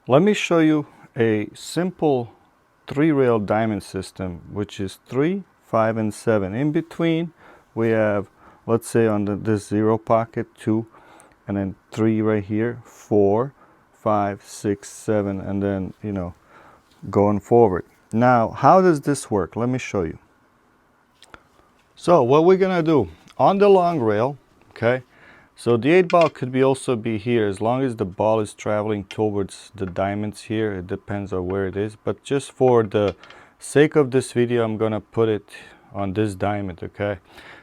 Let me show you a simple 3-rail diamond system, which is 3, 5, and 7. In between, we have, let's say on this 0 pocket, 2, and then 3 right here, 4, 5, 6, 7, and then, going forward. Now, how does this work? Let me show you. So what we're gonna do, on the long rail, okay, so the 8-ball could also be here as long as the ball is traveling towards the diamonds here. It depends on where it is, but just for the sake of this video, I'm gonna put it on this diamond, okay?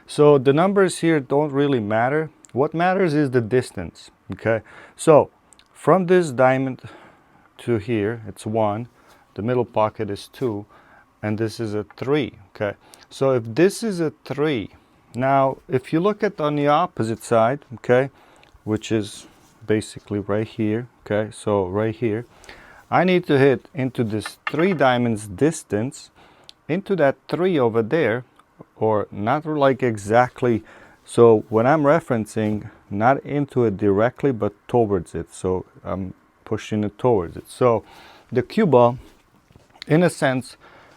So the numbers here don't really matter. What matters is the distance, okay? So from this diamond to here, it's 1, the middle pocket is 2, and this is a 3, okay? So if this is a 3, now, if you look at on the opposite side, okay, which is basically right here, okay, so right here, I need to hit into this 3 diamonds distance, into that 3 over there, or not like exactly, so when I'm referencing, not into it directly, but towards it, so I'm pushing it towards it. So the cue ball, in a sense,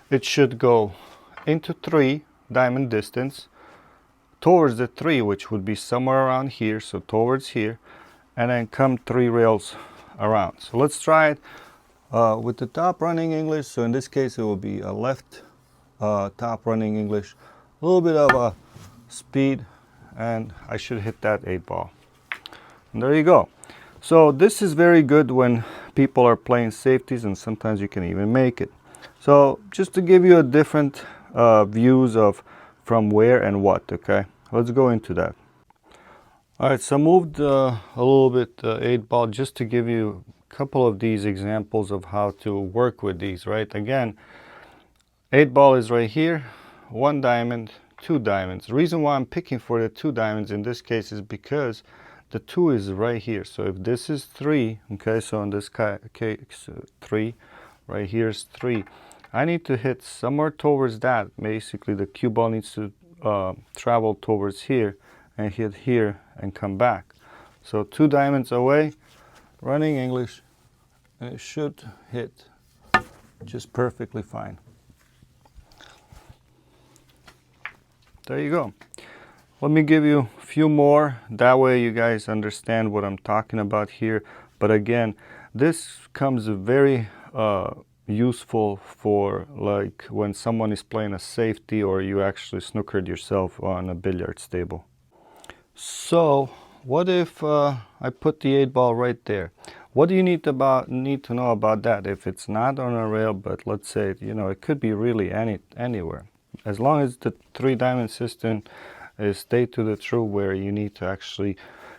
it should go into 3 diamond distance, towards the 3, which would be somewhere around here, so towards here, and then come 3 rails around. So let's try it with the top running English. So in this case, it will be a left top running English, a little bit of a speed, and I should hit that 8-ball. And there you go. So this is very good when people are playing safeties, and sometimes you can even make it. So just to give you a different views of from where and what, okay? Let's go into that. All right, so I moved a little bit 8-ball just to give you a couple of these examples of how to work with these, right? Again, 8-ball is right here, 1 diamond, 2 diamonds. The reason why I'm picking for the 2 diamonds in this case is because the 2 is right here. So if this is 3, okay, so in this case 3, right here is 3. I need to hit somewhere towards that. Basically, the cue ball needs to travel towards here and hit here and come back. So 2 diamonds away, running English, and it should hit just perfectly fine. There you go. Let me give you a few more. That way you guys understand what I'm talking about here. But again, this comes very useful for like when someone is playing a safety or you actually snookered yourself on a billiard table. So what if I put the 8-ball right there? What do you need to know about that? If it's not on a rail, but let's say it could be really anywhere, as long as the 3 diamond system is stay to the true where you need to actually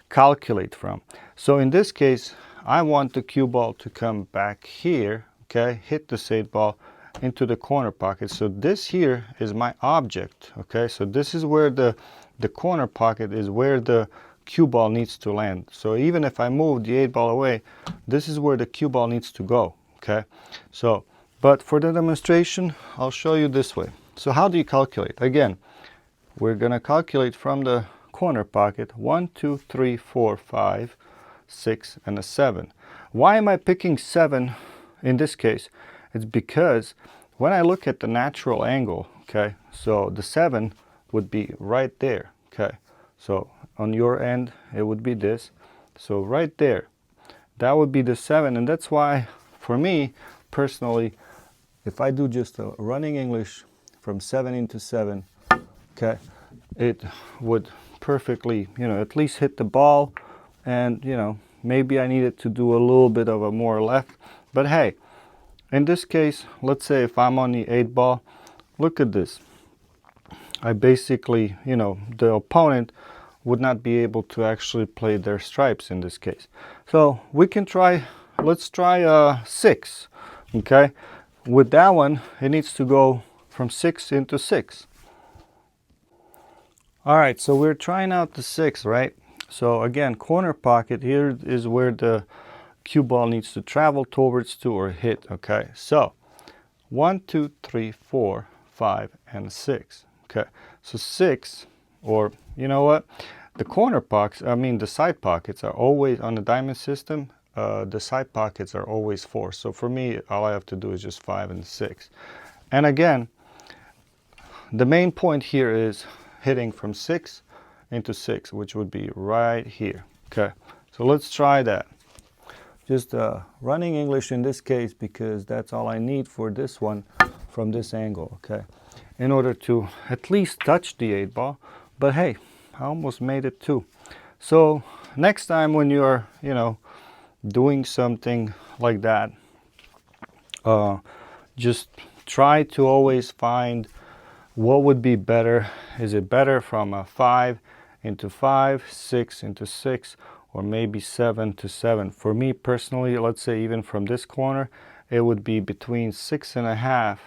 calculate from. So in this case, I want the cue ball to come back here, okay, hit the 8-ball into the corner pocket. So this here is my object, okay, so this is where the corner pocket is where the cue ball needs to land. So even if I move the 8-ball away, this is where the cue ball needs to go, okay. So but for the demonstration, I'll show you this way. So how do you calculate? Again, we're gonna calculate from the corner pocket 1, 2, 3, 4, 5, 6, and a 7. Why am I picking 7 in this case? It's because when I look at the natural angle, okay, so the 7 would be right there, okay. So on your end, it would be this. So right there, that would be the 7, and that's why, for me personally, if I do just a running English from 7 into 7, okay, it would perfectly, at least hit the ball, and maybe I needed to do a little bit of a more left, but hey, in this case, let's say if I'm on the 8-ball, look at this. I basically, the opponent would not be able to actually play their stripes in this case. So we can try, let's try 6, okay? With that one, it needs to go from 6 into 6. All right, so we're trying out the 6, right? So again, corner pocket here is where the cue ball needs to travel towards to or hit, okay? So 1, 2, 3, 4, 5, and 6, okay? So 6, or you know what? The corner pockets, the side pockets are always on the diamond system, the side pockets are always 4. So for me, all I have to do is just 5 and 6. And again, the main point here is hitting from 6 into 6, which would be right here. Okay, so let's try that. Just running English in this case, because that's all I need for this one from this angle, okay, in order to at least touch the 8 ball. But hey, I almost made it too. So next time when you're, you know, doing something like that, just try to always find what would be better. Is it better from a 5 into 5, 6 into 6, or maybe 7 to 7? For me personally, let's say even from this corner, it would be between 6.5.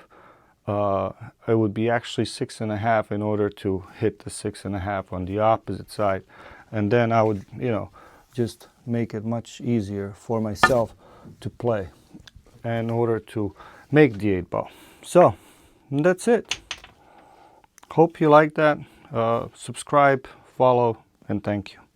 It would be actually 6.5 in order to hit the 6.5 on the opposite side. And then I would, you know, just make it much easier for myself to play in order to make the 8 ball. So that's it. Hope you like that. Subscribe, follow, and thank you.